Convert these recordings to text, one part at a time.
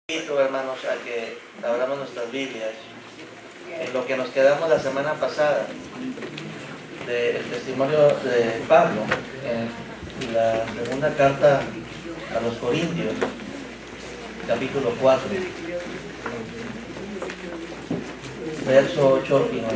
Invito, hermanos, a que abramos nuestras Biblias en lo que nos quedamos la semana pasada del testimonio de Pablo en la segunda carta a los Corintios, capítulo 4, verso 8 y 9.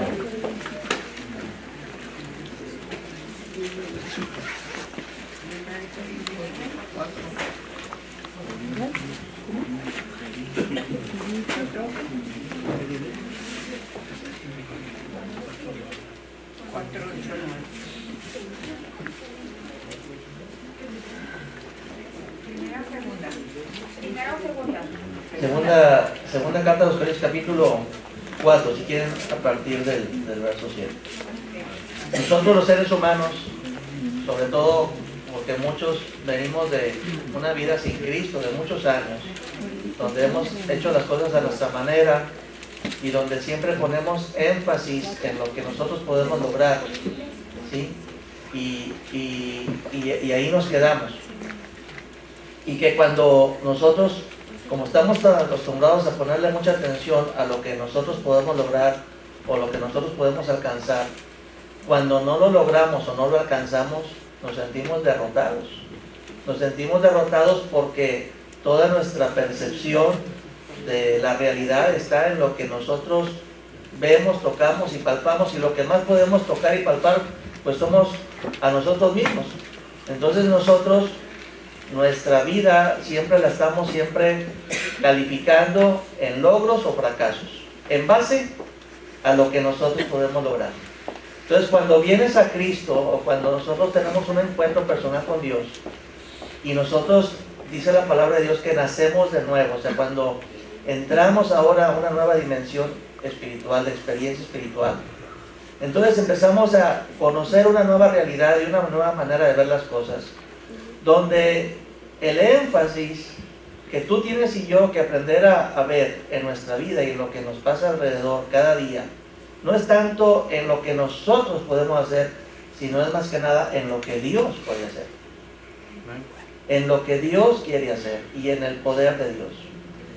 Segunda carta a los Corintios, capítulo 4, si quieren, a partir del verso 7. Nosotros los seres humanos, sobre todo porque muchos venimos de una vida sin Cristo, de muchos años, donde hemos hecho las cosas a nuestra manera y donde siempre ponemos énfasis en lo que nosotros podemos lograr, ¿sí? Y ahí nos quedamos. Y que cuando nosotros, como estamos tan acostumbrados a ponerle mucha atención a lo que nosotros podemos lograr o lo que nosotros podemos alcanzar, cuando no lo logramos o no lo alcanzamos, nos sentimos derrotados. Nos sentimos derrotados porque toda nuestra percepción de la realidad está en lo que nosotros vemos, tocamos y palpamos, y lo que más podemos tocar y palpar pues somos a nosotros mismos. Entonces nosotros, nuestra vida siempre la estamos calificando en logros o fracasos, en base a lo que nosotros podemos lograr. Entonces cuando vienes a Cristo o cuando nosotros tenemos un encuentro personal con Dios y nosotros, dice la palabra de Dios, que nacemos de nuevo, o sea, cuando entramos ahora a una nueva dimensión espiritual, de experiencia espiritual, entonces empezamos a conocer una nueva realidad y una nueva manera de ver las cosas, donde el énfasis que tú tienes y yo que aprender a ver en nuestra vida y en lo que nos pasa alrededor cada día, no es tanto en lo que nosotros podemos hacer, sino es más que nada en lo que Dios puede hacer, en lo que Dios quiere hacer y en el poder de Dios.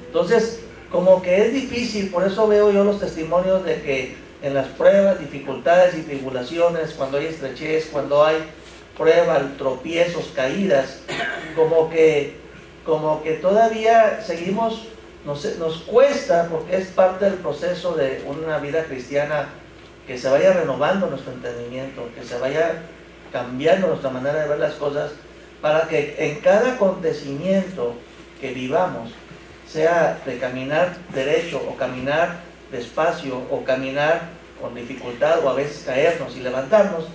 Entonces, como que es difícil, por eso veo yo los testimonios de que en las pruebas, dificultades y tribulaciones, cuando hay estrechez, cuando hay pruebas, tropiezos, caídas, como que todavía seguimos, nos cuesta, porque es parte del proceso de una vida cristiana, que se vaya renovando nuestro entendimiento, que se vaya cambiando nuestra manera de ver las cosas, para que en cada acontecimiento que vivamos, sea de caminar derecho o caminar despacio o caminar con dificultad o a veces caernos y levantarnos,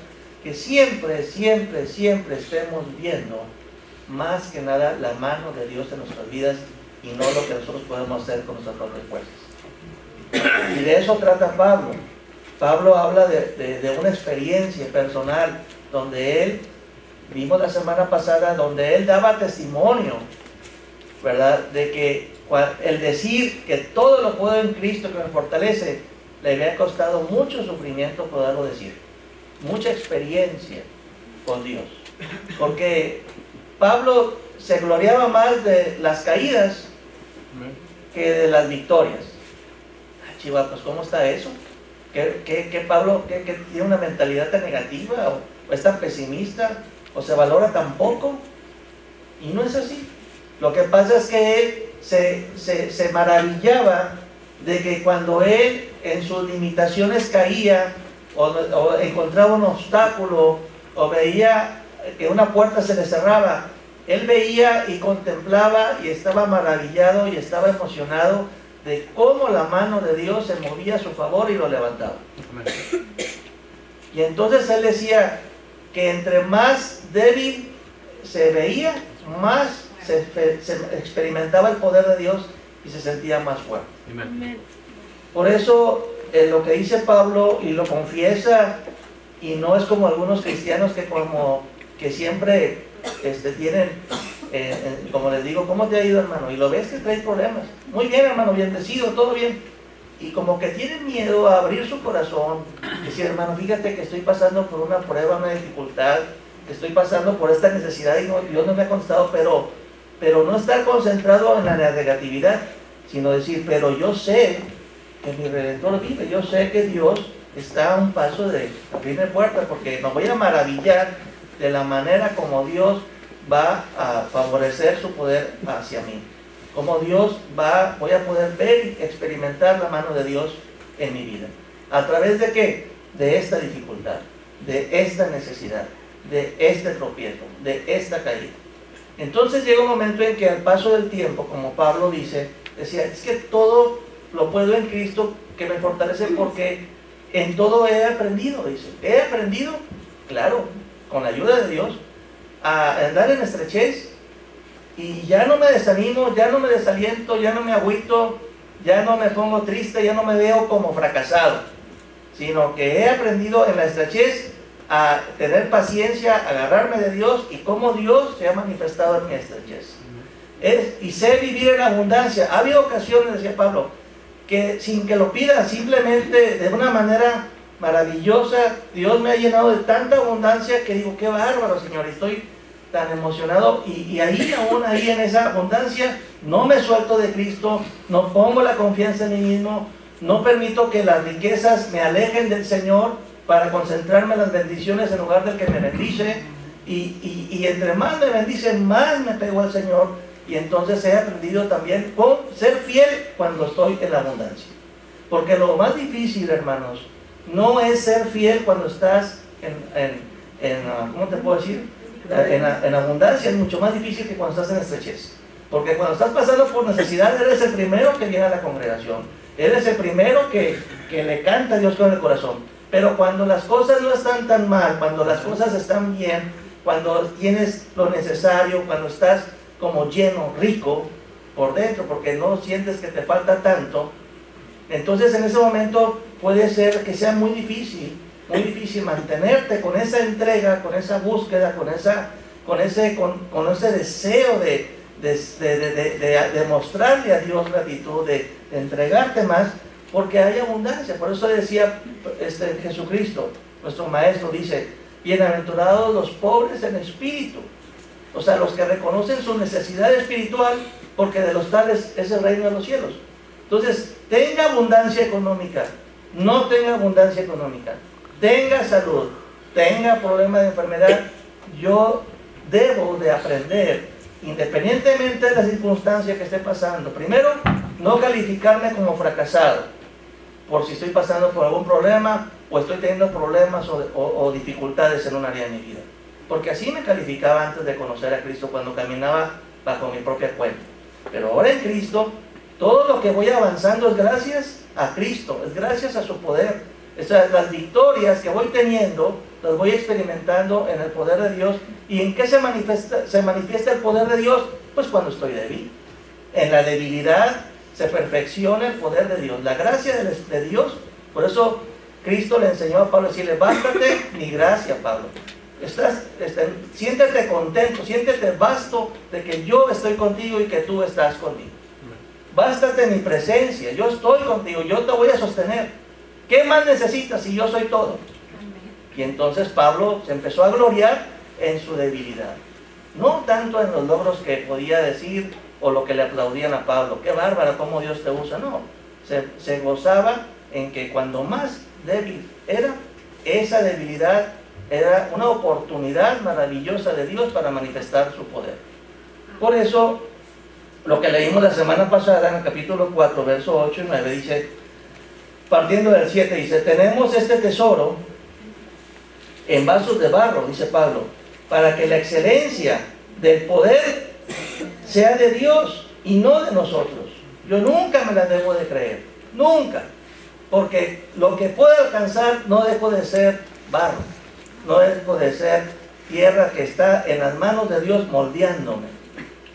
que siempre estemos viendo más que nada la mano de Dios en nuestras vidas y no lo que nosotros podemos hacer con nuestras propias fuerzas. Y de eso trata Pablo. Pablo habla de una experiencia personal donde él, vimos la semana pasada, donde él daba testimonio, ¿verdad?, de que el decir que todo lo puedo en Cristo que me fortalece, le había costado mucho sufrimiento poderlo decir, mucha experiencia con Dios, porque Pablo se gloriaba más de las caídas que de las victorias. Chiva, pues ¿cómo está eso? ¿Que Pablo que tiene una mentalidad tan negativa o es tan pesimista o se valora tan poco? Y no es así. Lo que pasa es que él se maravillaba de que cuando él en sus limitaciones caía o encontraba un obstáculo o veía que una puerta se le cerraba, él veía y contemplaba y estaba maravillado y estaba emocionado de cómo la mano de Dios se movía a su favor y lo levantaba. Y entonces él decía que entre más débil se veía, más se experimentaba el poder de Dios y se sentía más fuerte. Por eso lo que dice Pablo y lo confiesa, y no es como algunos cristianos que siempre tienen, como les digo, ¿cómo te ha ido, hermano? Y lo ves que trae problemas. Muy bien, hermano, bendecido, todo bien. Y como que tienen miedo a abrir su corazón, decir, hermano, fíjate que estoy pasando por una prueba, una dificultad, que estoy pasando por esta necesidad y Dios no me ha contestado, pero no estar concentrado en la negatividad, sino decir, pero yo sé que mi Redentor vive, yo sé que Dios está a un paso de abrirme puertas, porque me voy a maravillar de la manera como Dios va a favorecer su poder hacia mí, como Dios voy a poder ver y experimentar la mano de Dios en mi vida. ¿A través de qué? De esta dificultad, de esta necesidad, de este tropiezo, de esta caída. Entonces llega un momento en que al paso del tiempo, como Pablo decía, es que todo lo puedo en Cristo que me fortalece, porque en todo he aprendido, dice. He aprendido, claro, con la ayuda de Dios, a andar en estrechez, y ya no me desanimo, ya no me desaliento, ya no me agüito, ya no me pongo triste, ya no me veo como fracasado, sino que he aprendido en la estrechez a tener paciencia, a agarrarme de Dios, y cómo Dios se ha manifestado en mi estrechez. Y sé vivir en abundancia. Ha habido ocasiones, decía Pablo, que sin que lo pida, simplemente de una manera maravillosa, Dios me ha llenado de tanta abundancia que digo, qué bárbaro, Señor, estoy tan emocionado, y aún ahí en esa abundancia no me suelto de Cristo, no pongo la confianza en mí mismo, no permito que las riquezas me alejen del Señor para concentrarme en las bendiciones en lugar del que me bendice, y entre más me bendice, más me pego al Señor, y entonces he aprendido también con ser fiel cuando estoy en la abundancia. Porque lo más difícil, hermanos, no es ser fiel cuando estás ¿cómo te puedo decir? En abundancia. Es mucho más difícil que cuando estás en estrechez. Porque cuando estás pasando por necesidad, eres el primero que viene a la congregación. Eres el primero que le canta a Dios con el corazón. Pero cuando las cosas no están tan mal, cuando las cosas están bien, cuando tienes lo necesario, cuando estás como lleno, rico por dentro, porque no sientes que te falta tanto, entonces en ese momento puede ser que sea muy difícil mantenerte con esa entrega, con esa búsqueda, con ese deseo de mostrarle a Dios gratitud, de entregarte más, porque hay abundancia. Por eso decía Jesucristo, nuestro Maestro, dice, bienaventurados los pobres en espíritu, o sea, los que reconocen su necesidad espiritual, porque de los tales es el reino de los cielos. Entonces, tenga abundancia económica, no tenga abundancia económica, tenga salud, tenga problema de enfermedad, yo debo de aprender, independientemente de la circunstancia que esté pasando, primero, no calificarme como fracasado, por si estoy pasando por algún problema, o estoy teniendo problemas o dificultades en un área de mi vida. Porque así me calificaba antes de conocer a Cristo, cuando caminaba bajo mi propia cuenta. Pero ahora en Cristo, todo lo que voy avanzando es gracias a Cristo, es gracias a su poder. O sea, las victorias que voy teniendo, las voy experimentando en el poder de Dios. ¿Y en qué se manifiesta el poder de Dios? Pues cuando estoy débil. En la debilidad se perfecciona el poder de Dios, la gracia de Dios. Por eso Cristo le enseñó a Pablo a decirle, bástate mi gracia, Pablo. Siéntete contento, siéntete vasto de que yo estoy contigo y que tú estás conmigo. Bástate mi presencia, yo estoy contigo, yo te voy a sostener. ¿Qué más necesitas si yo soy todo? Y entonces Pablo se empezó a gloriar en su debilidad. No tanto en los logros que podía decir o lo que le aplaudían a Pablo. Qué bárbaro, cómo Dios te usa. No, se gozaba en que cuando más débil era, esa debilidad era una oportunidad maravillosa de Dios para manifestar su poder. Por eso, lo que leímos la semana pasada en el capítulo 4, versos 8 y 9, dice, partiendo del 7, dice, tenemos este tesoro en vasos de barro, dice Pablo, para que la excelencia del poder sea de Dios y no de nosotros. Yo nunca me la debo de creer, nunca, porque lo que puedo alcanzar no dejo de ser barro, no dejo de ser tierra que está en las manos de Dios moldeándome.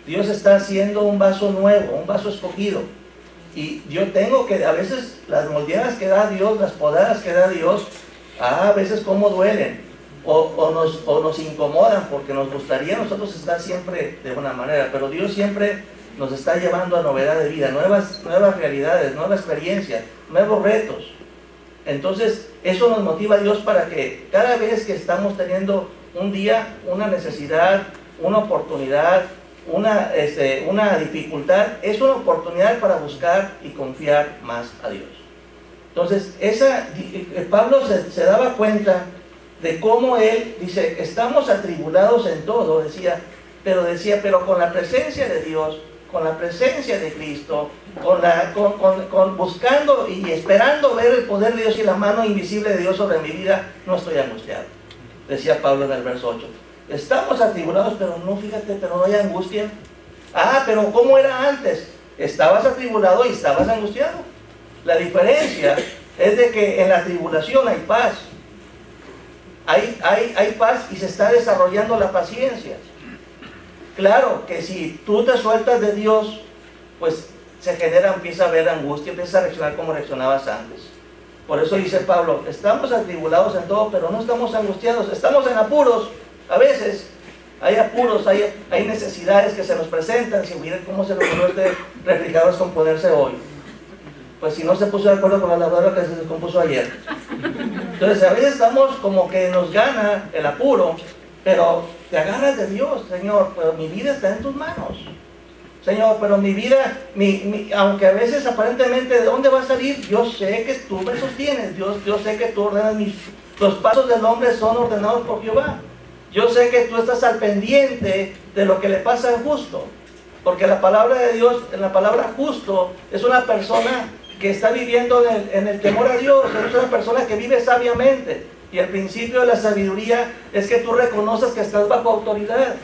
Dios está haciendo un vaso nuevo, un vaso escogido, y yo tengo que, a veces las moldeadas que da Dios, las podadas que da Dios, a veces como duelen, o nos incomodan, porque nos gustaría nosotros estar siempre de una manera, pero Dios siempre nos está llevando a novedad de vida, nuevas realidades, nuevas experiencias, nuevos retos. Entonces eso nos motiva a Dios para que cada vez que estamos teniendo un día, una necesidad, una oportunidad, una dificultad, es una oportunidad para buscar y confiar más a Dios. Entonces, Pablo se daba cuenta de cómo él dice, estamos atribulados en todo, pero con la presencia de Dios, con la presencia de Cristo, buscando y esperando ver el poder de Dios y la mano invisible de Dios sobre mi vida, no estoy angustiado. Decía Pablo en el verso 8. Estamos atribulados, pero no hay angustia. Pero ¿cómo era antes? Estabas atribulado y estabas angustiado. La diferencia es de que en la tribulación hay paz. Hay paz y se está desarrollando la paciencia. Claro que si tú te sueltas de Dios, pues empieza a haber angustia, empieza a reaccionar como reaccionabas antes. Por eso dice Pablo, estamos atribulados en todo, pero no estamos angustiados, estamos en apuros. A veces hay apuros, hay necesidades que se nos presentan. Si miren cómo se logró este refrigerador descomponerse hoy, pues si no se puso de acuerdo con la lavadora que se descompuso ayer. Entonces a veces estamos como que nos gana el apuro, pero te agarras de Dios. Señor, pero mi vida está en tus manos. Señor, pero mi vida, aunque a veces aparentemente, ¿de dónde va a salir? Yo sé que tú me sostienes. Yo sé que tú ordenas los pasos del hombre son ordenados por Jehová. Yo sé que tú estás al pendiente de lo que le pasa al justo. Porque la palabra de Dios, en la palabra justo, es una persona que está viviendo en el temor a Dios. Es una persona que vive sabiamente. Y el principio de la sabiduría es que tú reconoces que estás bajo autoridad.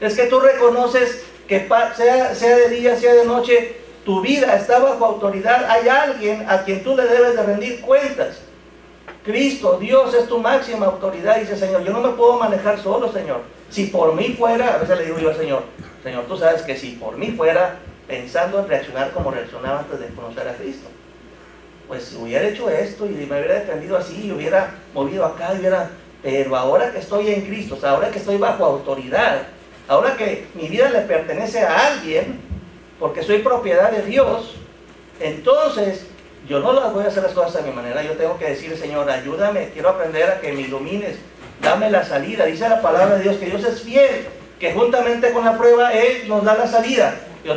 Es que tú reconoces que sea de día, sea de noche, tu vida está bajo autoridad. Hay alguien a quien tú le debes de rendir cuentas. Cristo, Dios es tu máxima autoridad. Dice, Señor, yo no me puedo manejar solo, Señor. Si por mí fuera, a veces le digo yo al Señor, Señor, tú sabes que si por mí fuera, pensando en reaccionar como reaccionaba antes de conocer a Cristo, pues hubiera hecho esto y me hubiera defendido así, y hubiera movido acá, pero ahora que estoy en Cristo, o sea, ahora que estoy bajo autoridad, ahora que mi vida le pertenece a alguien, porque soy propiedad de Dios, entonces yo no voy a hacer las cosas a mi manera. Yo tengo que decir, Señor, ayúdame, quiero aprender a que me ilumines, dame la salida. Dice la palabra de Dios que Dios es fiel, que juntamente con la prueba Él nos da la salida. Yo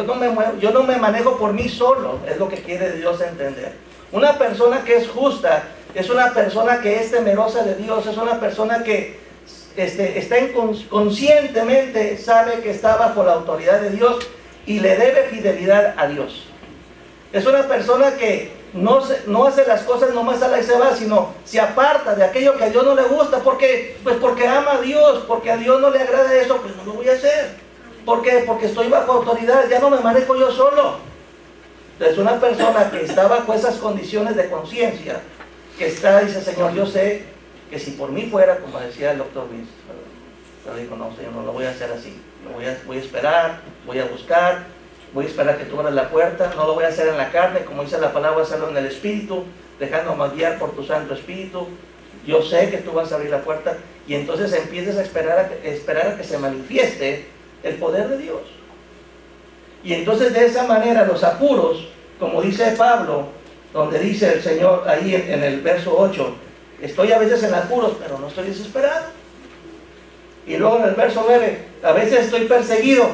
no me manejo por mí solo, es lo que quiere Dios entender. Una persona que es justa es una persona que es temerosa de Dios, es una persona que conscientemente sabe que está bajo la autoridad de Dios y le debe fidelidad a Dios. Es una persona que no hace las cosas nomás a la y se va, sino se aparta de aquello que a Dios no le gusta, porque ama a Dios, porque a Dios no le agrada eso, pues no lo voy a hacer. ¿Por qué? Porque estoy bajo autoridad, ya no me manejo yo solo. Entonces una persona que está bajo esas condiciones de conciencia, dice, Señor, yo sé que si por mí fuera, como decía el doctor Luis, pero dijo, no, Señor, no lo voy a hacer así. Voy a esperar, voy a buscar, voy a esperar que tú abras la puerta, no lo voy a hacer en la carne, como dice la palabra, voy a hacerlo en el Espíritu, dejándome guiar por tu Santo Espíritu. Yo sé que tú vas a abrir la puerta, y entonces empiezas a esperar a que se manifieste el poder de Dios. Y entonces de esa manera los apuros, como dice Pablo, donde dice el Señor ahí en el verso 8, estoy a veces en apuros, pero no estoy desesperado. Y luego en el verso 9, a veces estoy perseguido,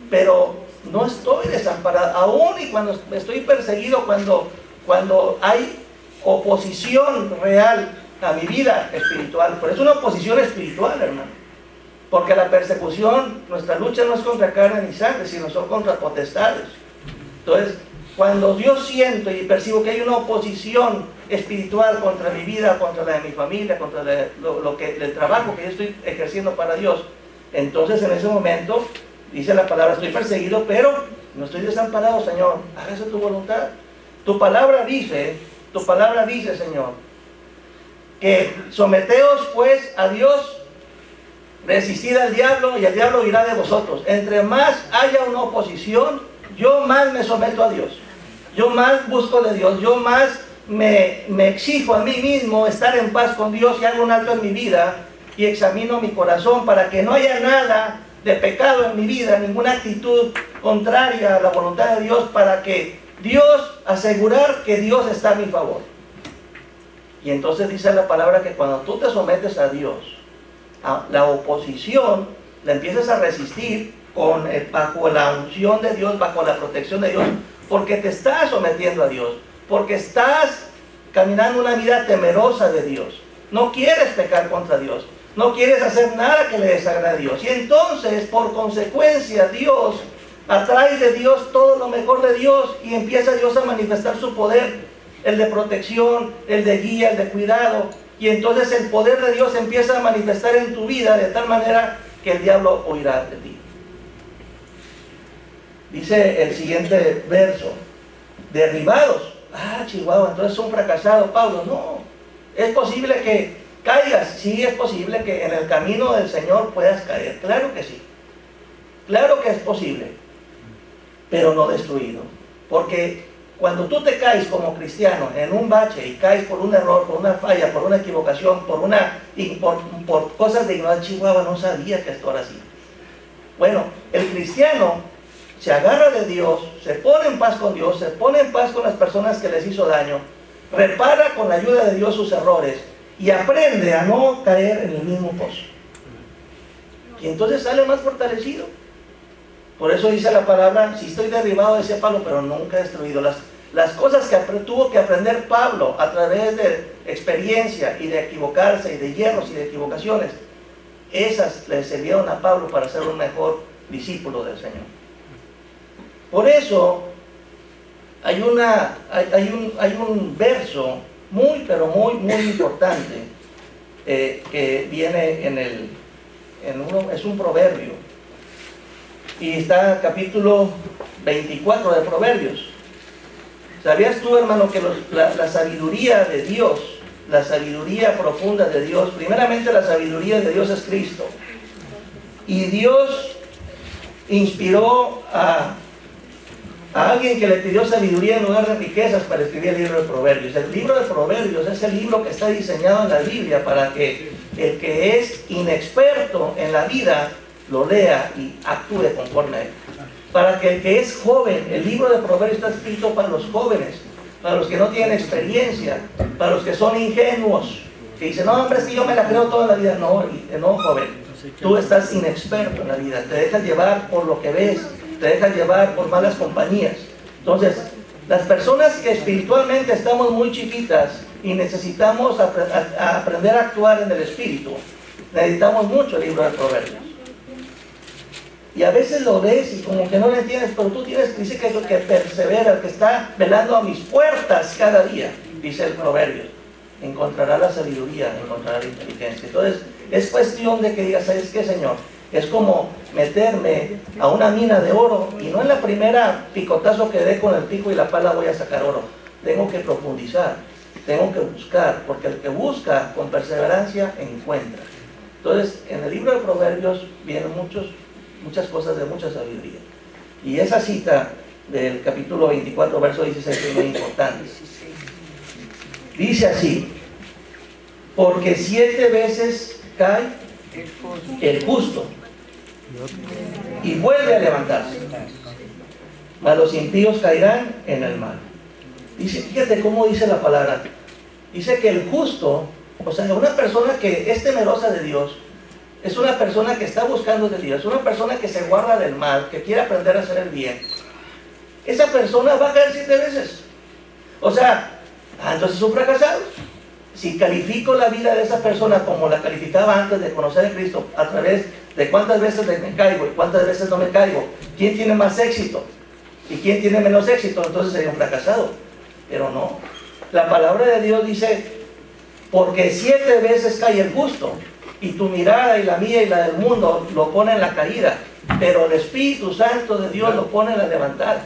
pero no estoy desamparado. Aún y cuando estoy perseguido, cuando hay oposición real a mi vida espiritual, pero es una oposición espiritual, hermano. Porque la persecución, nuestra lucha no es contra carne ni sangre, sino son contra potestades. Entonces, cuando yo siento y percibo que hay una oposición espiritual contra mi vida, contra la de mi familia, contra el trabajo que yo estoy ejerciendo para Dios, entonces en ese momento, dice la palabra, estoy perseguido, pero no estoy desamparado, Señor, hágase tu voluntad. Tu palabra dice, Señor, que someteos pues a Dios, resistid al diablo y el diablo huirá de vosotros. Entre más haya una oposición, yo más me someto a Dios, yo más busco de Dios, yo más me exijo a mí mismo estar en paz con Dios y hago un alto en mi vida y examino mi corazón para que no haya nada de pecado en mi vida, ninguna actitud contraria a la voluntad de Dios, para que asegurar que Dios está a mi favor. Y entonces dice la palabra que cuando tú te sometes a Dios, la oposición la empiezas a resistir bajo la unción de Dios, bajo la protección de Dios, porque te estás sometiendo a Dios, porque estás caminando una vida temerosa de Dios. No quieres pecar contra Dios, no quieres hacer nada que le desagrade a Dios. Y entonces, por consecuencia, Dios atrae de Dios todo lo mejor de Dios y empieza Dios a manifestar su poder, el de protección, el de guía, el de cuidado. Y entonces el poder de Dios empieza a manifestar en tu vida de tal manera que el diablo huirá de ti. Dice el siguiente verso: derribados. Chihuahua, entonces son fracasados, Pablo. No, es posible que caigas, sí es posible que en el camino del Señor puedas caer, claro que sí, claro que es posible, pero no destruido, porque cuando tú te caes como cristiano en un bache y caes por un error, por una falla, por una equivocación, por cosas de ignorancia, Chihuahua, no sabía que esto era así. Bueno, el cristiano se agarra de Dios, se pone en paz con Dios, se pone en paz con las personas que les hizo daño, repara con la ayuda de Dios sus errores y aprende a no caer en el mismo pozo. Y entonces sale más fortalecido. Por eso dice la palabra: si estoy derribado, decía Pablo, pero nunca destruido. Las cosas que tuvo que aprender Pablo a través de experiencia y de equivocarse y de hierros y de equivocaciones, esas le sirvieron a Pablo para ser un mejor discípulo del Señor. Por eso hay un verso muy, pero muy, muy importante que viene es un proverbio, y está capítulo 24 de Proverbios. ¿Sabías tú, hermano, que la sabiduría de Dios, la sabiduría profunda de Dios, primeramente la sabiduría de Dios es Cristo, y Dios inspiró a alguien que le pidió sabiduría en lugar de riquezas para escribir el libro de Proverbios? El libro de Proverbios es el libro que está diseñado en la Biblia para que el que es inexperto en la vida lo lea y actúe conforme a él. Para que el que es joven, el libro de Proverbios está escrito para los jóvenes, para los que no tienen experiencia, para los que son ingenuos, que dicen: no, hombre, es que yo me la creo toda la vida. No, joven, tú estás inexperto en la vida, te dejas llevar por lo que ves, te dejan llevar por malas compañías. Entonces, las personas que espiritualmente estamos muy chiquitas y necesitamos aprender a actuar en el Espíritu, necesitamos mucho el libro de Proverbios. Y a veces lo ves y como que no lo entiendes, pero tú dice que es el que persevera, el que está velando a mis puertas cada día, dice el Proverbio. Encontrará la sabiduría, encontrará la inteligencia. Entonces, es cuestión de que digas: ¿sabes qué, Señor? Es como meterme a una mina de oro y no en la primera picotazo que dé con el pico y la pala voy a sacar oro. Tengo que profundizar, tengo que buscar, porque el que busca con perseverancia encuentra. Entonces, en el libro de Proverbios vienen muchas cosas de mucha sabiduría. Y esa cita del capítulo 24, verso 16 es muy importante. Dice así: porque 7 veces cae el justo y vuelve a levantarse, mas los impíos caerán en el mal. Dice, fíjate cómo dice la palabra. Dice que el justo, o sea, una persona que es temerosa de Dios, es una persona que está buscando de Dios, una persona que se guarda del mal, que quiere aprender a hacer el bien. Esa persona va a caer 7 veces. O sea, entonces es un fracasado. Si califico la vida de esa persona como la calificaba antes de conocer a Cristo, a través de cuántas veces me caigo y cuántas veces no me caigo, quién tiene más éxito y quién tiene menos éxito, entonces sería un fracasado. Pero no. La palabra de Dios dice: porque 7 veces cae el justo, y tu mirada y la mía y la del mundo lo pone en la caída, pero el Espíritu Santo de Dios lo pone en la levantada.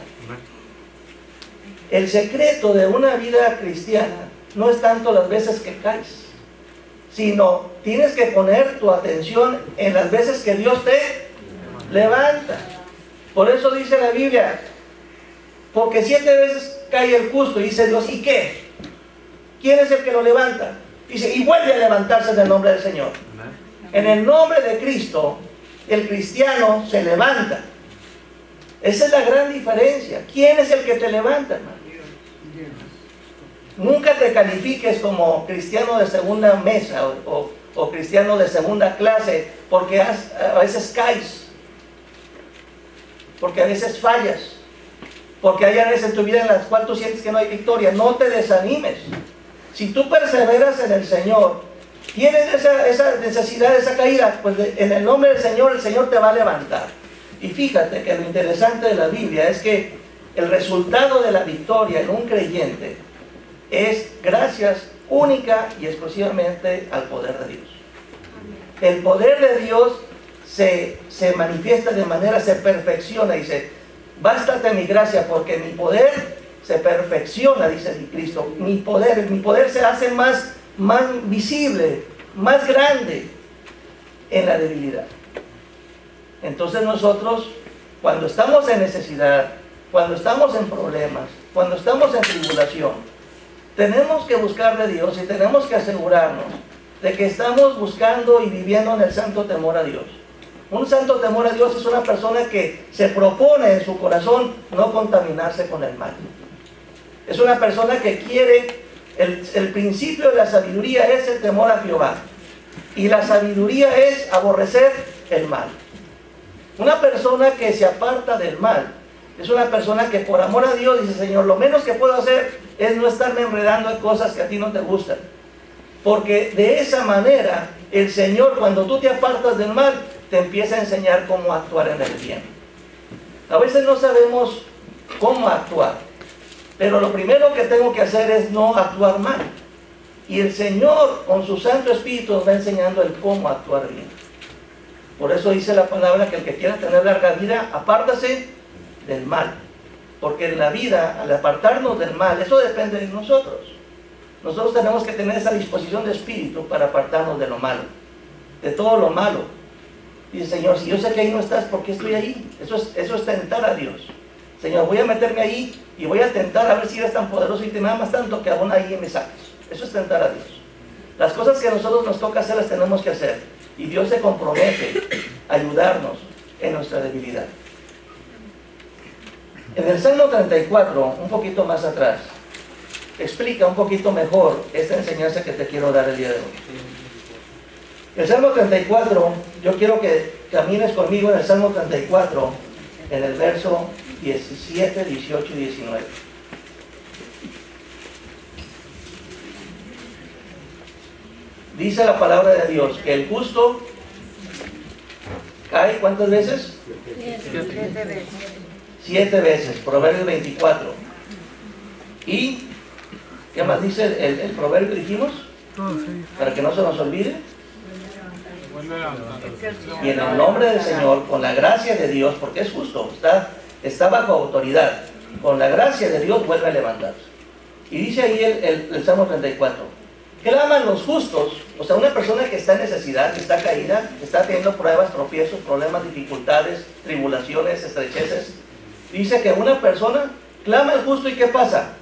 El secreto de una vida cristiana no es tanto las veces que caes, sino tienes que poner tu atención en las veces que Dios te levanta. Por eso dice la Biblia: porque 7 veces cae el justo, y dice Dios: ¿y qué? ¿Quién es el que lo levanta? Dice: y vuelve a levantarse en el nombre del Señor. En el nombre de Cristo, el cristiano se levanta. Esa es la gran diferencia. ¿Quién es el que te levanta, hermano? Nunca te califiques como cristiano de segunda mesa o cristiano de segunda clase, porque a veces caes. porque a veces fallas, porque hay áreas en tu vida en las cuales tú sientes que no hay victoria. No te desanimes. Si tú perseveras en el Señor, tienes esa necesidad, esa caída, pues en el nombre del Señor, el Señor te va a levantar. Y fíjate que lo interesante de la Biblia es que el resultado de la victoria en un creyente es gracias única y exclusivamente al poder de Dios. El poder de Dios se manifiesta de manera, se perfecciona, dice, bástate mi gracia porque mi poder se perfecciona, dice Cristo. Mi poder se hace más visible, más grande en la debilidad. Entonces nosotros, cuando estamos en necesidad, cuando estamos en problemas, cuando estamos en tribulación, tenemos que buscar de Dios y tenemos que asegurarnos de que estamos buscando y viviendo en el santo temor a Dios. Un santo temor a Dios es una persona que se propone en su corazón no contaminarse con el mal. Es una persona que quiere, el principio de la sabiduría es el temor a Jehová. Y la sabiduría es aborrecer el mal. Una persona que se aparta del mal es una persona que por amor a Dios dice, Señor, lo menos que puedo hacer es no estarme enredando en cosas que a ti no te gustan. Porque de esa manera el Señor, cuando tú te apartas del mal, te empieza a enseñar cómo actuar en el bien. A veces no sabemos cómo actuar, pero lo primero que tengo que hacer es no actuar mal. Y el Señor, con su Santo Espíritu, nos va enseñando el cómo actuar bien. Por eso dice la palabra que el que quiera tener larga vida, apártase del mal. Porque en la vida, al apartarnos del mal, eso depende de nosotros. Nosotros tenemos que tener esa disposición de espíritu para apartarnos de lo malo, de todo lo malo. Dice, Señor, si yo sé que ahí no estás, ¿por qué estoy ahí? Eso es tentar a Dios. Señor, voy a meterme ahí y voy a tentar a ver si eres tan poderoso y te me amas tanto que aún ahí me saques. Eso es tentar a Dios. Las cosas que a nosotros nos toca hacer las tenemos que hacer. Y Dios se compromete a ayudarnos en nuestra debilidad. En el Salmo 34, un poquito más atrás, explica un poquito mejor esta enseñanza que te quiero dar el día de hoy. El Salmo 34, yo quiero que camines conmigo en el Salmo 34, en el verso 17, 18 y 19. Dice la palabra de Dios que el justo cae, ¿cuántas veces? 7 veces. 7 veces, Proverbios 24. ¿Y qué más dice el proverbio, dijimos? Para que no se nos olvide. Y en el nombre del Señor, con la gracia de Dios, porque es justo, está bajo autoridad, con la gracia de Dios vuelve a levantarse. Y dice ahí el Salmo 34, claman los justos, o sea, una persona que está en necesidad, que está caída, que está teniendo pruebas, tropiezos, problemas, dificultades, tribulaciones, estrecheces. Dice que una persona clama al justo y ¿qué pasa?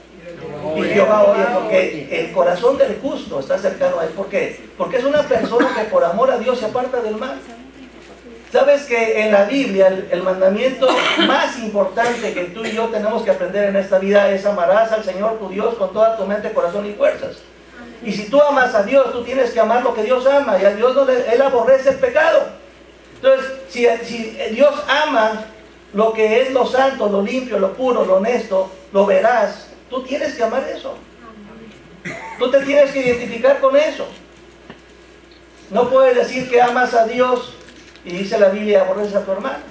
Y Jehová oye, porque el corazón del justo está cercano a él. ¿Por qué? Porque es una persona que por amor a Dios se aparta del mal. ¿Sabes que en la Biblia el mandamiento más importante que tú y yo tenemos que aprender en esta vida es amarás al Señor tu Dios con toda tu mente, corazón y fuerzas? Y si tú amas a Dios, tú tienes que amar lo que Dios ama, y a Dios Él aborrece el pecado. Entonces, si Dios ama lo que es lo santo, lo limpio, lo puro, lo honesto, lo veraz, tú tienes que amar eso. Tú te tienes que identificar con eso. No puedes decir que amas a Dios y dice la Biblia, aborreces a tu hermano.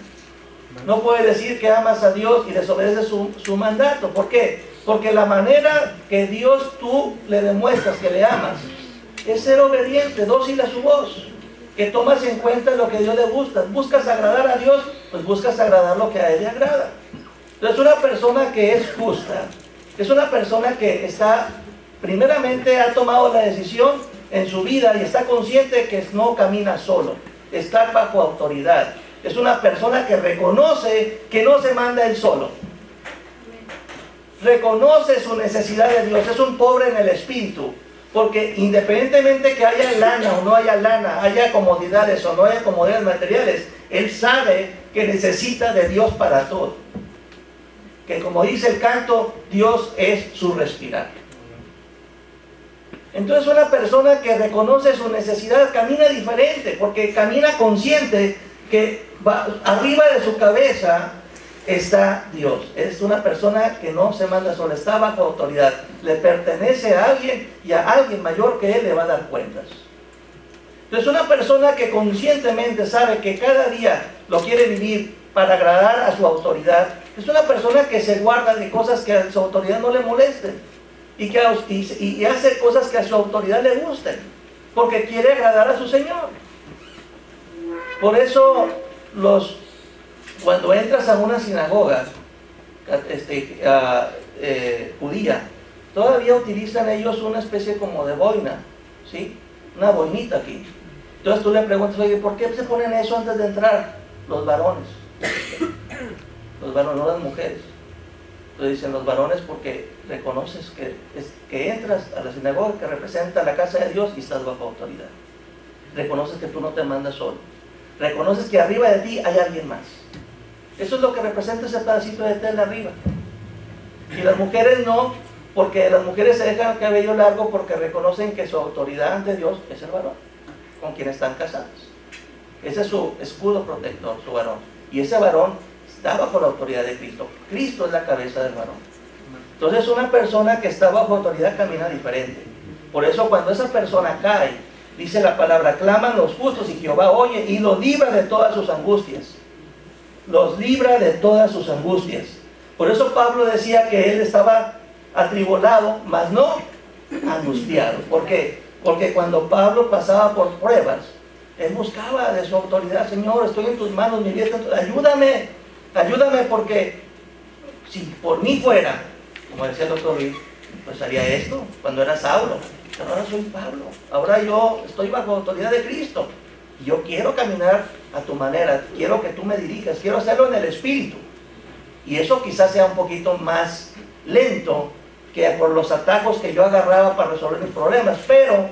No puedes decir que amas a Dios y desobedeces su mandato. ¿Por qué? Porque la manera que Dios tú le demuestras que le amas es ser obediente, dócil a su voz, que tomas en cuenta lo que Dios le gusta. Buscas agradar a Dios, pues buscas agradar lo que a Él le agrada. Entonces una persona que es justa, es una persona que está, primeramente ha tomado la decisión en su vida y está consciente que no camina solo, está bajo autoridad. Es una persona que reconoce que no se manda él solo. Reconoce su necesidad de Dios, es un pobre en el espíritu, porque independientemente que haya lana o no haya lana, haya comodidades o no haya comodidades materiales, él sabe que necesita de Dios para todo. Que como dice el canto, Dios es su respirar. Entonces una persona que reconoce su necesidad camina diferente, porque camina consciente que arriba de su cabeza está Dios. Es una persona que no se manda sola, está bajo autoridad. Le pertenece a alguien y a alguien mayor que él le va a dar cuentas. Entonces una persona que conscientemente sabe que cada día lo quiere vivir para agradar a su autoridad, es una persona que se guarda de cosas que a su autoridad no le molesten y hace cosas que a su autoridad le gusten, porque quiere agradar a su Señor. Por eso cuando entras a una sinagoga judía, todavía utilizan ellos una especie como de boina, ¿sí? Una boinita aquí. Entonces tú le preguntas, oye, ¿por qué se ponen eso antes de entrar? Los varones. Los varones, no las mujeres. Entonces dicen los varones porque reconoces que entras a la sinagoga que representa la casa de Dios y estás bajo autoridad. Reconoces que tú no te mandas solo. Reconoces que arriba de ti hay alguien más. Eso es lo que representa ese pedacito de tela arriba. Y las mujeres no, porque las mujeres se dejan el cabello largo porque reconocen que su autoridad ante Dios es el varón, con quien están casadas. Ese es su escudo protector, su varón. Y ese varón está bajo la autoridad de Cristo. Cristo es la cabeza del varón. Entonces una persona que está bajo autoridad camina diferente. Por eso cuando esa persona cae, dice la palabra, claman los justos y Jehová oye y los libra de todas sus angustias. Los libra de todas sus angustias. Por eso Pablo decía que él estaba atribulado, mas no angustiado. ¿Por qué? Porque cuando Pablo pasaba por pruebas, él buscaba de su autoridad, Señor, estoy en tus manos, mi vida, ayúdame, ayúdame, porque si por mí fuera, como decía el doctor Luis, pues haría esto cuando era Saulo. Pero ahora soy Pablo, ahora yo estoy bajo autoridad de Cristo. Yo quiero caminar a tu manera, quiero que tú me dirijas, quiero hacerlo en el Espíritu. Y eso quizás sea un poquito más lento que por los atajos que yo agarraba para resolver mis problemas, pero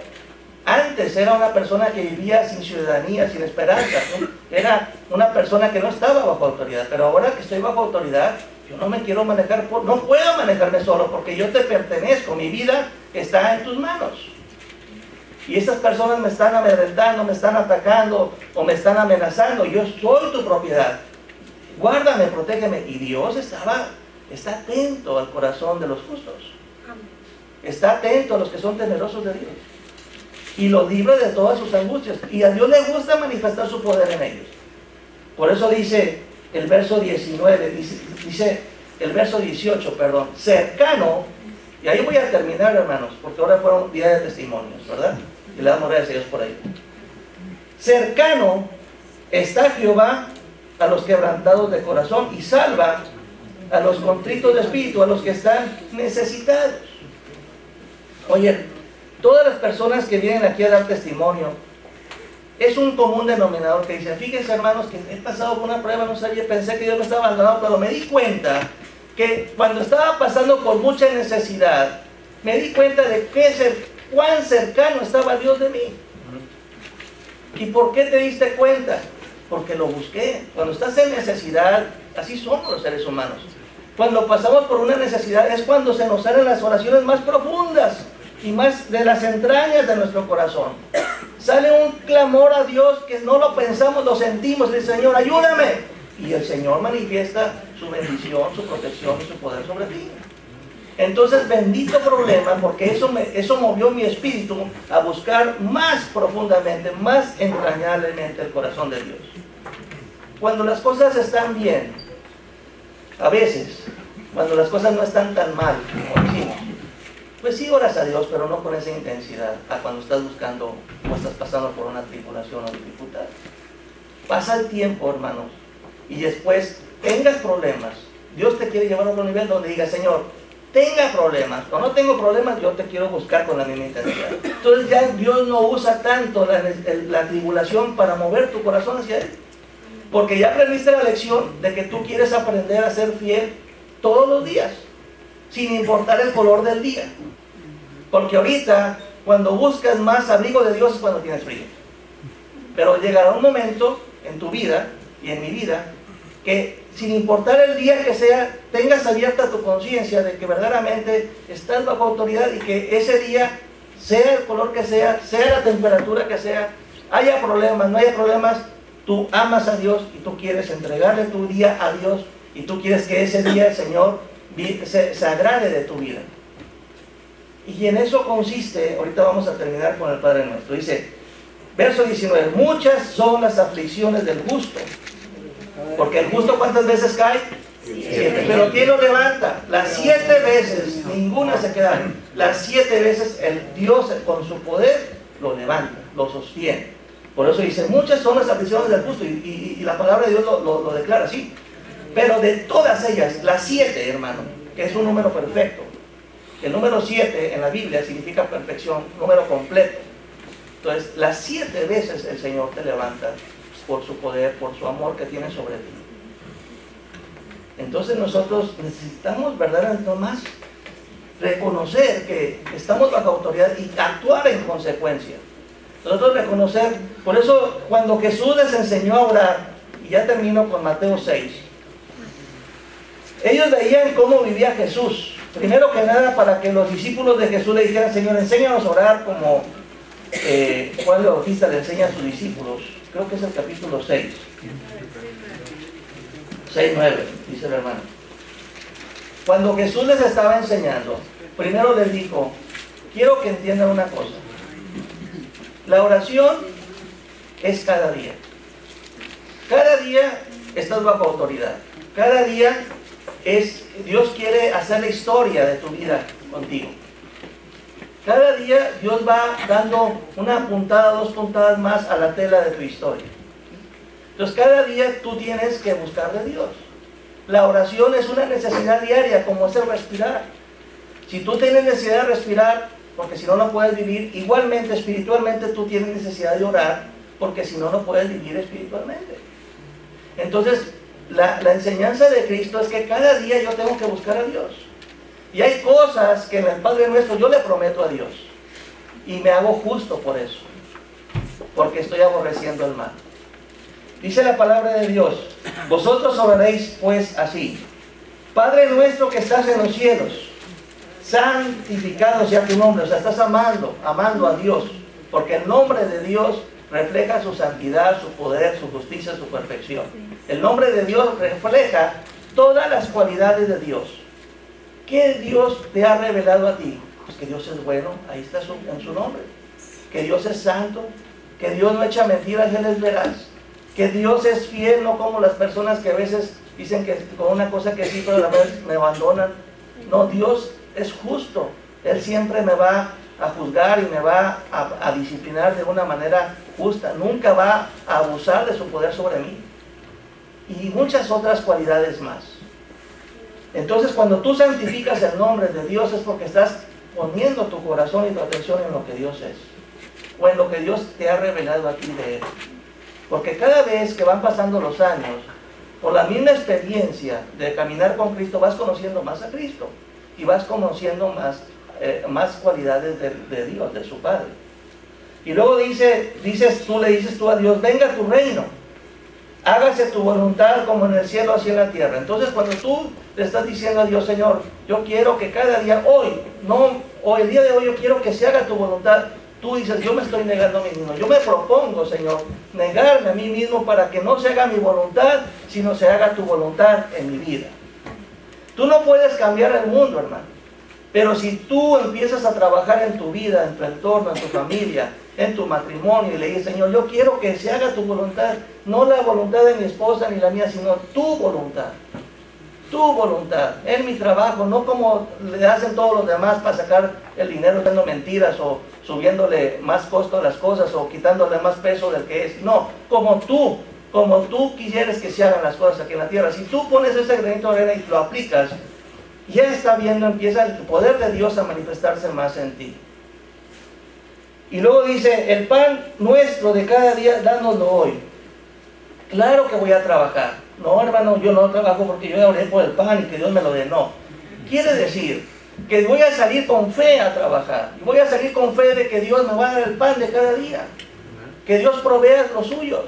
antes era una persona que vivía sin ciudadanía, sin esperanza, ¿no? Era una persona que no estaba bajo autoridad, pero ahora que estoy bajo autoridad, yo no me quiero manejar, no puedo manejarme solo, porque yo te pertenezco, mi vida está en tus manos. Y estas personas me están amedrentando, me están atacando o me están amenazando, yo soy tu propiedad. Guárdame, protégeme. Y Dios está atento al corazón de los justos. Está atento a los que son temerosos de Dios. Y los libra de todas sus angustias. Y a Dios le gusta manifestar su poder en ellos. Por eso dice el verso 19, dice el verso 18, perdón, cercano, y ahí voy a terminar, hermanos, porque ahora fueron días de testimonios, ¿verdad? Y le damos gracias a Dios por ahí. Cercano está Jehová a los quebrantados de corazón y salva a los contritos de espíritu, a los que están necesitados. Oye, todas las personas que vienen aquí a dar testimonio, es un común denominador que dicen, fíjense hermanos que he pasado por una prueba, no sabía, pensé que Dios me estaba abandonado, pero me di cuenta que cuando estaba pasando por mucha necesidad, me di cuenta de cuán cercano estaba Dios de mí. ¿Y por qué te diste cuenta? Porque lo busqué. Cuando estás en necesidad, así somos los seres humanos. Cuando pasamos por una necesidad es cuando se nos salen las oraciones más profundas y más de las entrañas de nuestro corazón. Sale un clamor a Dios que no lo pensamos, lo sentimos, dice Señor, ayúdame. Y el Señor manifiesta su bendición, su protección y su poder sobre ti. Entonces, bendito problema, porque eso movió mi espíritu a buscar más profundamente, más entrañablemente el corazón de Dios. Cuando las cosas están bien, a veces, cuando las cosas no están tan mal, como decimos, pues sí oras a Dios, pero no con esa intensidad, a cuando estás buscando o estás pasando por una tribulación o dificultad. Pasa el tiempo, hermanos, y después tengas problemas. Dios te quiere llevar a otro nivel donde diga, Señor, tenga problemas, o no tengo problemas, yo te quiero buscar con la misma intensidad. Entonces ya Dios no usa tanto la tribulación para mover tu corazón hacia Él. Porque ya aprendiste la lección de que tú quieres aprender a ser fiel todos los días, sin importar el color del día. Porque ahorita, cuando buscas más abrigo de Dios es cuando tienes frío. Pero llegará un momento en tu vida y en mi vida que sin importar el día que sea, tengas abierta tu conciencia de que verdaderamente estás bajo autoridad y que ese día, sea el color que sea la temperatura que sea, haya problemas, no haya problemas, tú amas a Dios y tú quieres entregarle tu día a Dios Y tú quieres que ese día el Señor se agrade de tu vida. Y en eso consiste, ahorita vamos a terminar con el Padre Nuestro. Dice, verso 19, muchas son las aflicciones del justo. Porque el justo, ¿cuántas veces cae? 7. Pero ¿quién lo levanta? Las 7 veces, ninguna se queda. Las 7 veces el Dios con su poder lo levanta, lo sostiene. Por eso dice, muchas son las aflicciones del justo. Y la palabra de Dios lo declara así. Pero de todas ellas, las 7, hermano, que es un número perfecto. El número 7 en la Biblia significa perfección, número completo. Entonces, las 7 veces el Señor te levanta por su poder, por su amor que tiene sobre ti. Entonces nosotros necesitamos verdaderamente más reconocer que estamos bajo autoridad y actuar en consecuencia. Nosotros reconocer, por eso cuando Jesús les enseñó a orar, y ya termino con Mateo 6, ellos veían cómo vivía Jesús. Primero que nada, para que los discípulos de Jesús le dijeran, Señor, enséñanos a orar como Juan el Bautista le enseña a sus discípulos. Creo que es el capítulo 6. 6:9, dice el hermano. Cuando Jesús les estaba enseñando, primero les dijo, quiero que entiendan una cosa. La oración es cada día. Cada día estás bajo autoridad. Cada día Dios quiere hacer la historia de tu vida contigo. Cada día Dios va dando una puntada, 2 puntadas más a la tela de tu historia. Entonces cada día tú tienes que buscar de Dios. La oración es una necesidad diaria, como es el respirar. Si tú tienes necesidad de respirar, porque si no, no puedes vivir, igualmente espiritualmente tú tienes necesidad de orar, porque si no, no puedes vivir espiritualmente. Entonces, la enseñanza de Cristo es que cada día yo tengo que buscar a Dios. Y hay cosas que en el Padre Nuestro yo le prometo a Dios. Y me hago justo por eso. Porque estoy aborreciendo el mal. Dice la palabra de Dios, vosotros oraréis pues así. Padre nuestro que estás en los cielos, santificado sea tu nombre. O sea, estás amando a Dios. Porque el nombre de Dios refleja su santidad, su poder, su justicia, su perfección. El nombre de Dios refleja todas las cualidades de Dios. ¿Qué Dios te ha revelado a ti? Pues que Dios es bueno, ahí está en su nombre. Que Dios es santo, que Dios no echa mentiras, Él es veraz. Que Dios es fiel, no como las personas que a veces dicen que con una cosa que sí, pero a la vez me abandonan. No, Dios es justo. Él siempre me va a juzgar y me va a disciplinar de una manera justa. Nunca va a abusar de su poder sobre mí. Y muchas otras cualidades más. Entonces, cuando tú santificas el nombre de Dios es porque estás poniendo tu corazón y tu atención en lo que Dios es. O en lo que Dios te ha revelado a ti de Él. Porque cada vez que van pasando los años, por la misma experiencia de caminar con Cristo, vas conociendo más a Cristo. Y vas conociendo más cualidades de Dios, de su Padre. Y luego le dices tú a Dios, venga tu reino. Hágase tu voluntad como en el cielo, así en la tierra. Entonces cuando tú le estás diciendo a Dios, Señor, yo quiero que cada día, el día de hoy yo quiero que se haga tu voluntad. Tú dices, yo me estoy negando a mí mismo. Yo me propongo, Señor, negarme a mí mismo para que no se haga mi voluntad, sino se haga tu voluntad en mi vida. Tú no puedes cambiar el mundo, hermano. Pero si tú empiezas a trabajar en tu vida, en tu entorno, en tu familia, en tu matrimonio, y le dices, Señor, yo quiero que se haga tu voluntad, no la voluntad de mi esposa ni la mía, sino tu voluntad. Tu voluntad, en mi trabajo, no como le hacen todos los demás para sacar el dinero dando mentiras o subiéndole más costo a las cosas o quitándole más peso del que es. No, como tú quisieras que se hagan las cosas aquí en la tierra. Si tú pones ese granito de arena y lo aplicas, ya está viendo, empieza el poder de Dios a manifestarse más en ti. Y luego dice, el pan nuestro de cada día, dánoslo hoy. Claro que voy a trabajar. No, hermano, yo no trabajo porque yo oré por el pan y que Dios me lo dé. No. Quiere decir que voy a salir con fe a trabajar. Voy a salir con fe de que Dios me va a dar el pan de cada día. Que Dios provea los suyos.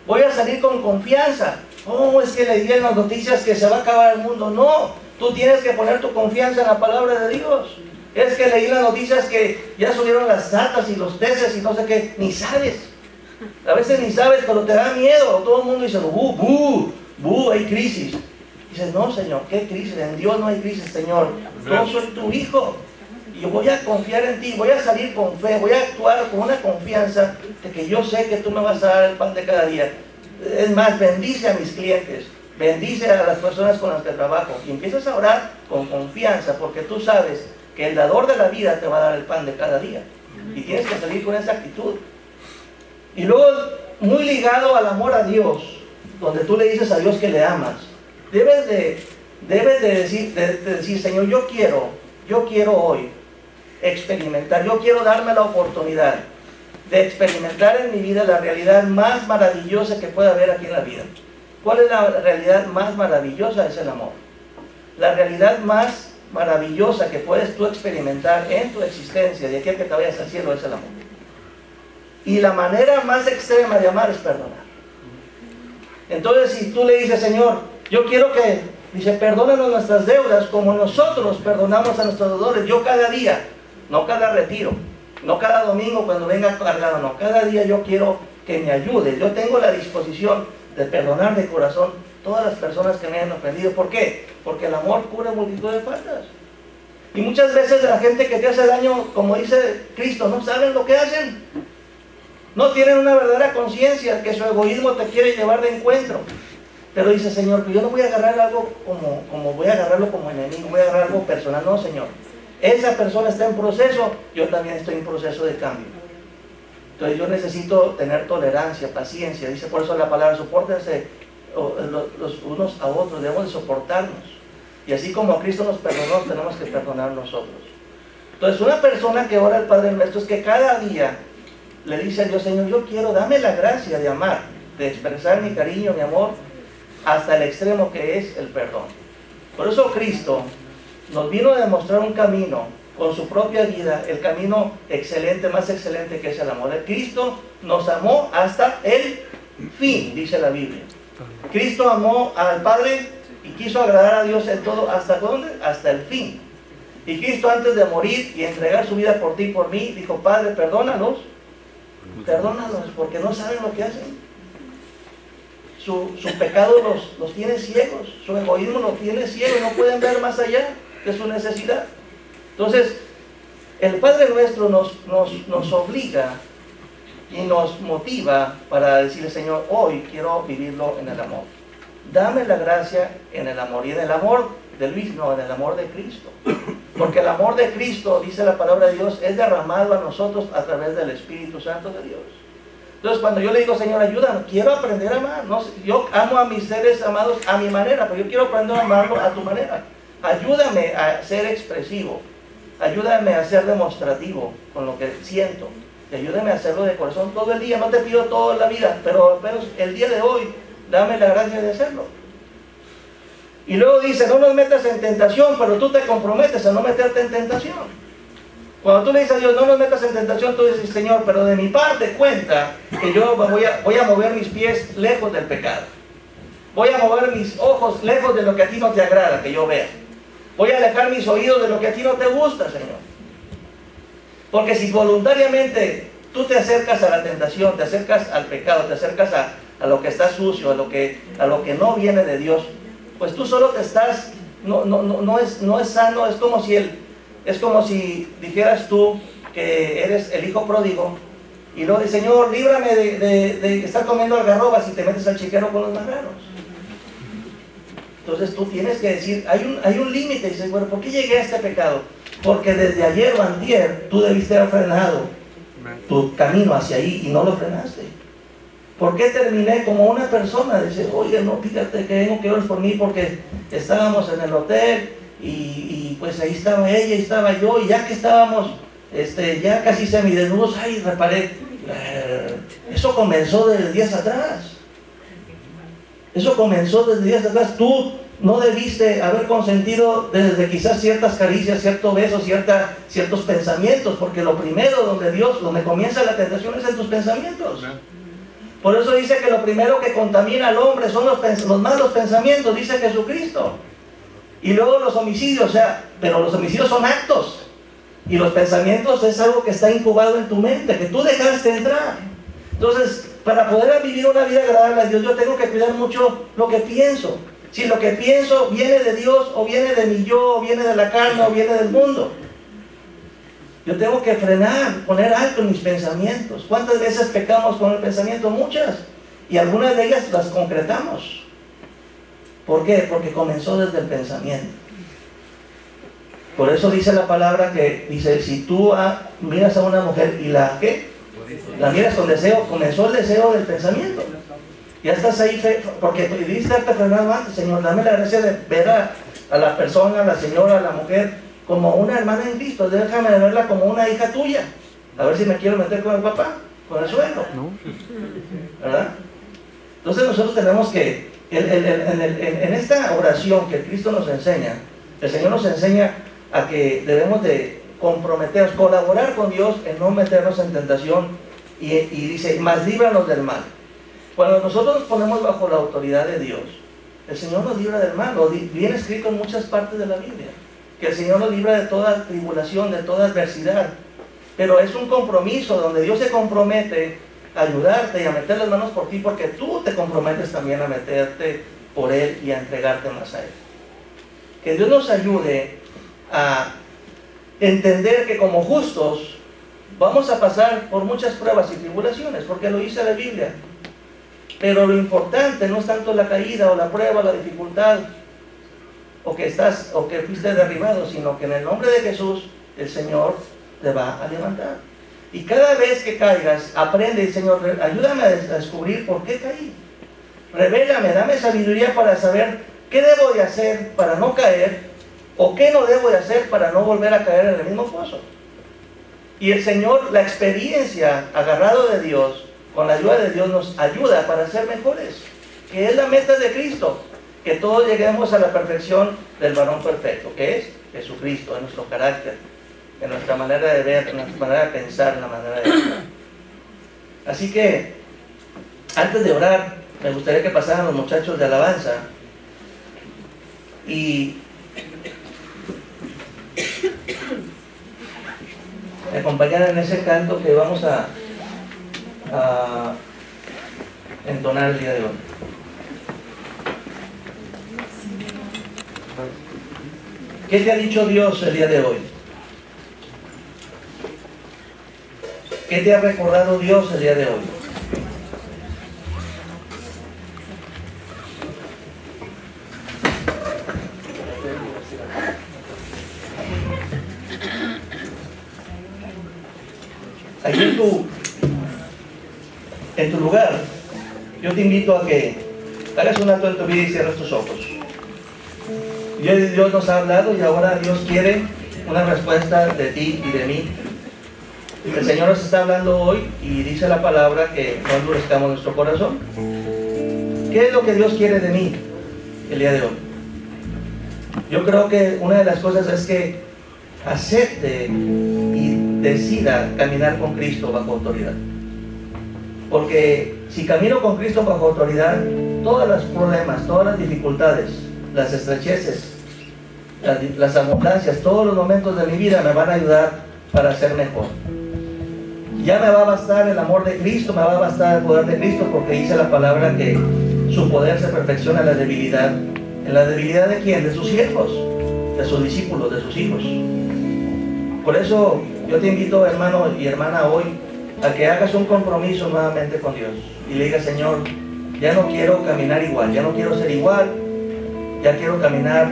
Voy a salir con confianza. Oh, es que le dieron las noticias que se va a acabar el mundo. No, tú tienes que poner tu confianza en la palabra de Dios. Es que leí las noticias que ya subieron las ratas y los peces y no sé qué. Ni sabes. A veces ni sabes, pero te da miedo. Todo el mundo dice, hay crisis. Dices, no, Señor, ¿qué crisis? En Dios no hay crisis, Señor. Yo soy tu hijo. Y yo voy a confiar en ti, voy a salir con fe, voy a actuar con una confianza de que yo sé que tú me vas a dar el pan de cada día. Es más, bendice a mis clientes, bendice a las personas con las que trabajo. Y empiezas a orar con confianza, porque tú sabes que el dador de la vida te va a dar el pan de cada día. Y tienes que salir con esa actitud. Y luego, muy ligado al amor a Dios, donde tú le dices a Dios que le amas, debes de decir, Señor, yo quiero hoy experimentar, yo quiero darme la oportunidad de experimentar en mi vida la realidad más maravillosa que pueda haber aquí en la vida. ¿Cuál es la realidad más maravillosa? Es el amor. La realidad más maravillosa que puedes tú experimentar en tu existencia, de aquí a que te vayas al cielo, es el amor. Y la manera más extrema de amar es perdonar. Entonces, si tú le dices, Señor, yo quiero que, dice, perdónanos nuestras deudas como nosotros perdonamos a nuestros deudores. Yo cada día, no cada retiro, no cada domingo cuando venga cargado, no, cada día yo quiero que me ayudes. Yo tengo la disposición de perdonar de corazón todas las personas que me han ofendido. ¿Por qué? Porque el amor cubre multitud de faltas. Y muchas veces la gente que te hace daño, como dice Cristo, no saben lo que hacen. No tienen una verdadera conciencia, que su egoísmo te quiere llevar de encuentro. Pero dice, Señor, pues yo no voy a agarrar algo como voy a agarrarlo como enemigo, voy a agarrar algo personal. No, Señor. Esa persona está en proceso, yo también estoy en proceso de cambio. Entonces yo necesito tener tolerancia, paciencia. Dice por eso la palabra, sopórtense los unos a otros, debemos de soportarnos. Y así como a Cristo nos perdonó, tenemos que perdonar nosotros. Entonces una persona que ora al Padre Nuestro es que cada día le dice a Dios, Señor, yo quiero, dame la gracia de amar, de expresar mi cariño, mi amor, hasta el extremo que es el perdón. Por eso Cristo nos vino a demostrar un camino con su propia vida, el camino excelente, más excelente, que es el amor. Cristo nos amó hasta el fin, dice la Biblia. Cristo amó al Padre y quiso agradar a Dios en todo. ¿Hasta dónde? Hasta el fin. Y Cristo, antes de morir y entregar su vida por ti y por mí, dijo, Padre, perdónalos, porque no saben lo que hacen. Su pecado los tiene ciegos, su egoísmo los tiene ciegos, no pueden ver más allá de su necesidad. Entonces, el Padre Nuestro nos obliga y nos motiva para decirle, Señor, hoy quiero vivirlo en el amor. Dame la gracia en el amor. Y en el amor de Luis, no, en el amor de Cristo. Porque el amor de Cristo, dice la palabra de Dios, es derramado a nosotros a través del Espíritu Santo de Dios. Entonces, cuando yo le digo, Señor, ayúdame, quiero aprender a amar. No, yo amo a mis seres amados a mi manera, pero yo quiero aprender a amarlo a tu manera. Ayúdame a ser expresivo. Ayúdame a ser demostrativo con lo que siento. Y ayúdame a hacerlo de corazón todo el día. No te pido toda la vida, pero el día de hoy, dame la gracia de hacerlo. Y luego dice, no nos metas en tentación, pero tú te comprometes a no meterte en tentación. Cuando tú le dices a Dios, no nos metas en tentación, tú dices, Señor, pero de mi parte cuenta que yo voy a mover mis pies lejos del pecado. Voy a mover mis ojos lejos de lo que a ti no te agrada que yo vea. Voy a alejar mis oídos de lo que a ti no te gusta, Señor. Porque si voluntariamente tú te acercas a la tentación, te acercas al pecado, te acercas a lo que está sucio, a lo que no viene de Dios, pues tú solo te estás, no es sano. Es como si dijeras tú que eres el hijo pródigo y luego dices, Señor, líbrame de estar comiendo algarrobas y te metes al chiquero con los marranos. Entonces tú tienes que decir, hay un límite. Dices, bueno, ¿por qué llegué a este pecado? Porque desde ayer o antier tú debiste haber frenado tu camino hacia ahí y no lo frenaste. ¿Por qué terminé como una persona? Dice, oye, no, fíjate que tengo que orar por mí porque estábamos en el hotel y pues ahí estaba ella y estaba yo, y ya que estábamos ya casi semidesnudos, ay, reparé, eso comenzó desde días atrás. Eso comenzó desde días atrás. Tú no debiste haber consentido desde quizás ciertas caricias, ciertos besos, ciertos pensamientos, porque lo primero donde comienza la tentación es en tus pensamientos. Por eso dice que lo primero que contamina al hombre son los malos pensamientos, dice Jesucristo. Y luego los homicidios, pero los homicidios son actos. Y los pensamientos es algo que está incubado en tu mente, que tú dejaste entrar. Entonces, para poder vivir una vida agradable a Dios, yo tengo que cuidar mucho lo que pienso. Si lo que pienso viene de Dios, o viene de mi yo, o viene de la carne, o viene del mundo. Yo tengo que frenar, poner alto en mis pensamientos. ¿Cuántas veces pecamos con el pensamiento? Muchas. Y algunas de ellas las concretamos. ¿Por qué? Porque comenzó desde el pensamiento. Por eso dice la palabra que dice, si tú miras a una mujer y la miras con deseo, comenzó el deseo del pensamiento. Ya estás ahí, porque debiste haberte frenado antes, Señor. Dame la gracia de ver a la persona, a la señora, a la mujer, como una hermana en Cristo. Déjame verla como una hija tuya. A ver si me quiero meter con el papá, con el suegro. ¿Verdad? Entonces nosotros tenemos que, en esta oración que Cristo nos enseña, el Señor nos enseña a que debemos de comprometernos, colaborar con Dios en no meternos en tentación, y dice, mas líbranos del mal. Cuando nosotros nos ponemos bajo la autoridad de Dios, el Señor nos libra del mal. Viene escrito en muchas partes de la Biblia que el Señor nos libra de toda tribulación, de toda adversidad, pero es un compromiso donde Dios se compromete a ayudarte y a meter las manos por ti, porque tú te comprometes también a meterte por Él y a entregarte más a Él. Que Dios nos ayude a entender que como justos vamos a pasar por muchas pruebas y tribulaciones, porque lo dice la Biblia. Pero lo importante no es tanto la caída o la prueba, la dificultad, o que fuiste derribado, sino que en el nombre de Jesús el Señor te va a levantar. Y cada vez que caigas, aprende, Señor, ayúdame a descubrir por qué caí. Revélame, dame sabiduría para saber qué debo de hacer para no caer, o qué no debo de hacer para no volver a caer en el mismo pozo. Y el Señor, la experiencia agarrado de Dios, con la ayuda de Dios, nos ayuda para ser mejores, que es la meta de Cristo, que todos lleguemos a la perfección del varón perfecto, que es Jesucristo, en nuestro carácter, en nuestra manera de ver, en nuestra manera de pensar, en la manera de actuar. Así que, antes de orar, me gustaría que pasaran los muchachos de alabanza y me acompañaran en ese canto que vamos a entonar el día de hoy. ¿Qué te ha dicho Dios el día de hoy? ¿Qué te ha recordado Dios el día de hoy? Aquí en tu lugar, yo te invito a que hagas un acto en tu vida y cierres tus ojos. Dios nos ha hablado y ahora Dios quiere una respuesta de ti y de mí. El Señor nos está hablando hoy y dice la palabra que no endurezcamos nuestro corazón. ¿Qué es lo que Dios quiere de mí el día de hoy? Yo creo que una de las cosas es que acepte y decida caminar con Cristo bajo autoridad. Porque si camino con Cristo bajo autoridad, todos los problemas, todas las dificultades, las estrecheces, las abundancias, todos los momentos de mi vida me van a ayudar para ser mejor. Ya me va a bastar el amor de Cristo, me va a bastar el poder de Cristo, porque dice la palabra que su poder se perfecciona en la debilidad. ¿En la debilidad de quién? De sus siervos, de sus discípulos, de sus hijos. Por eso yo te invito, hermano y hermana, hoy a que hagas un compromiso nuevamente con Dios y le digas: Señor, ya no quiero caminar igual, ya no quiero ser igual, ya quiero caminar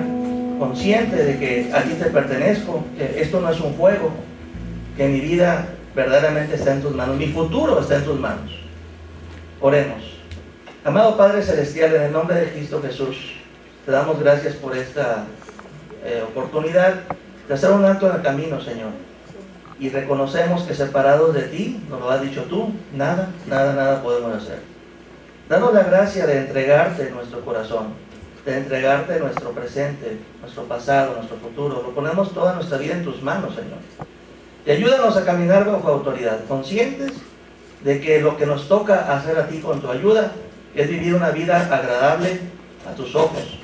consciente de que a ti te pertenezco, que esto no es un juego, que mi vida verdaderamente está en tus manos, mi futuro está en tus manos. Oremos. Amado Padre Celestial, en el nombre de Cristo Jesús, te damos gracias por esta oportunidad de hacer un acto en el camino, Señor. Y reconocemos que separados de ti, nos lo has dicho tú, nada podemos hacer. Danos la gracia de entregarte nuestro corazón, de entregarte nuestro presente, nuestro pasado, nuestro futuro. Lo ponemos toda nuestra vida en tus manos, Señor. Y ayúdanos a caminar bajo autoridad, conscientes de que lo que nos toca hacer a ti con tu ayuda es vivir una vida agradable a tus ojos.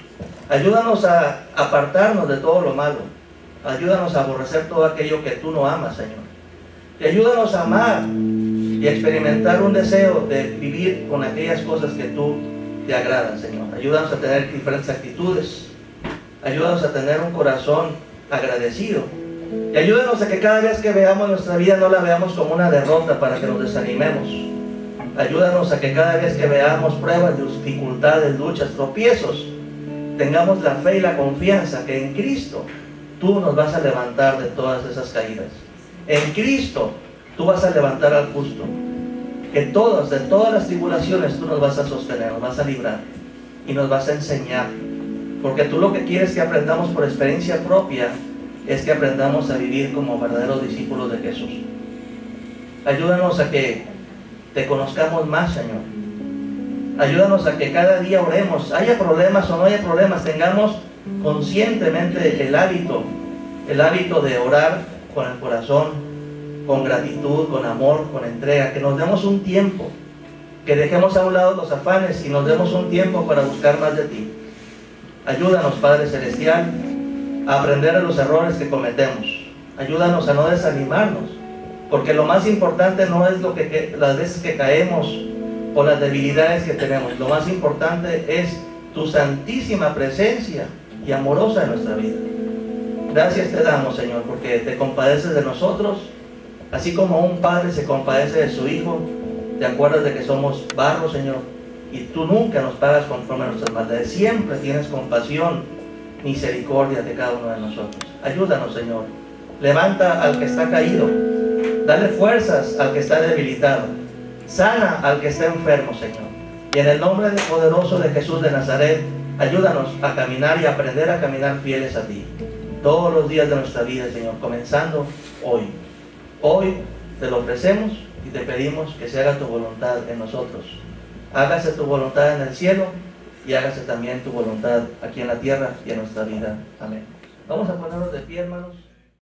Ayúdanos a apartarnos de todo lo malo. Ayúdanos a aborrecer todo aquello que tú no amas, Señor. Y ayúdanos a amar y a experimentar un deseo de vivir con aquellas cosas que tú te agradan, Señor. Ayúdanos a tener diferentes actitudes. Ayúdanos a tener un corazón agradecido. Y ayúdanos a que cada vez que veamos nuestra vida no la veamos como una derrota para que nos desanimemos. Ayúdanos a que cada vez que veamos pruebas, dificultades, luchas, tropiezos, tengamos la fe y la confianza que en Cristo tú nos vas a levantar de todas esas caídas. En Cristo tú vas a levantar al justo. Que de todas las tribulaciones tú nos vas a sostener, nos vas a librar y nos vas a enseñar. Porque tú lo que quieres que aprendamos por experiencia propia es que aprendamos a vivir como verdaderos discípulos de Jesús. Ayúdanos a que te conozcamos más, Señor. Ayúdanos a que cada día oremos, haya problemas o no haya problemas, tengamos conscientemente el hábito de orar con el corazón, con gratitud, con amor, con entrega, que nos demos un tiempo, que dejemos a un lado los afanes y nos demos un tiempo para buscar más de ti. Ayúdanos, Padre Celestial, a aprender de los errores que cometemos. Ayúdanos a no desanimarnos, porque lo más importante no es las veces que caemos o las debilidades que tenemos. Lo más importante es tu santísima presencia y amorosa en nuestra vida. Gracias te damos, Señor, porque te compadeces de nosotros, así como un padre se compadece de su hijo. Te acuerdas de que somos barro, Señor, y tú nunca nos pagas conforme a nuestras maldades. Siempre tienes compasión, misericordia de cada uno de nosotros. Ayúdanos, Señor. Levanta al que está caído. Dale fuerzas al que está debilitado. Sana al que está enfermo, Señor. Y en el nombre poderoso de Jesús de Nazaret, ayúdanos a caminar y aprender a caminar fieles a ti. Todos los días de nuestra vida, Señor, comenzando hoy. Hoy te lo ofrecemos y te pedimos que se haga tu voluntad en nosotros. Hágase tu voluntad en el cielo y hágase también tu voluntad aquí en la tierra y en nuestra vida. Amén. Vamos a ponernos de pie, hermanos.